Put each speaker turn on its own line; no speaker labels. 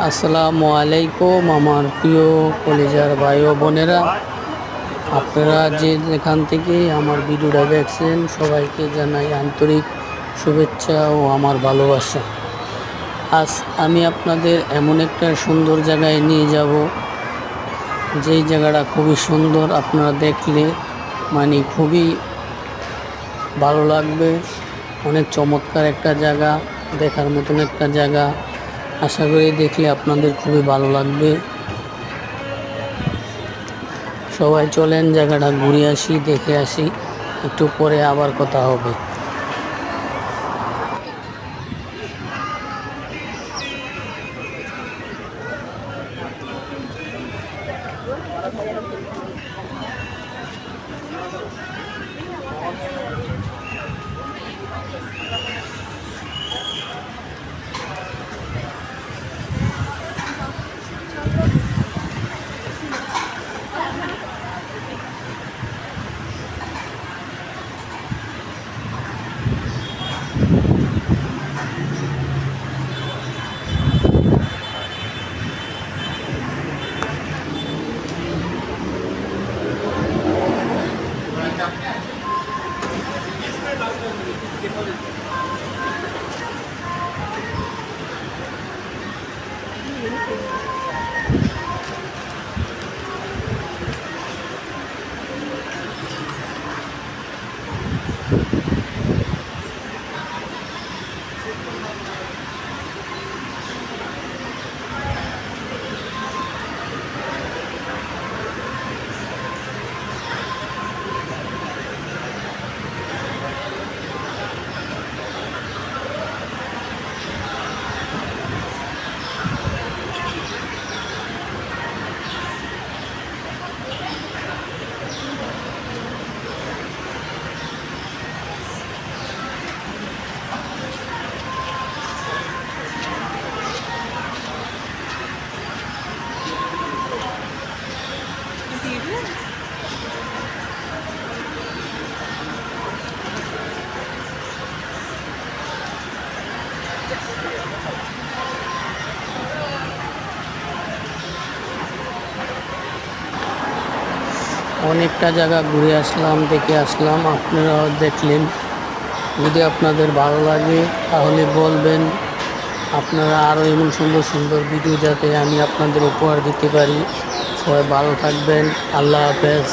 আসসালামু আলাইকুম আমার প্রিয় কলিজার ভাই ও বোনেরা, আপনারা যেখান থেকে আমার ভিডিওটা দেখছেন সবাইকে জানাই আন্তরিক শুভেচ্ছা ও আমার ভালোবাসা। আজ আমি আপনাদের এমন একটা সুন্দর জায়গায় নিয়ে যাব, যেই জায়গাটা খুবই সুন্দর। আপনারা দেখলে খুবই ভালো লাগবে। অনেক চমৎকার একটা জায়গা, দেখার মতন একটা জায়গা। আশা করি দেখলে আপনাদের খুবই ভালো লাগবে। সবাই চলেন জায়গাটা ঘুরে আসি, দেখে আসি, একটু পরে আবার কথা হবে। অনেকটা জায়গা ঘুরে আসলাম, দেখে আসলাম, আপনারাও দেখলেন। যদি আপনাদের ভালো লাগে তাহলে বলবেন। আপনারা আরও এমন সুন্দর সুন্দর ভিডিও যাতে আমি আপনাদের উপহার দিতে পারি। সবাই ভালো থাকবেন। আল্লাহ হাফেজ।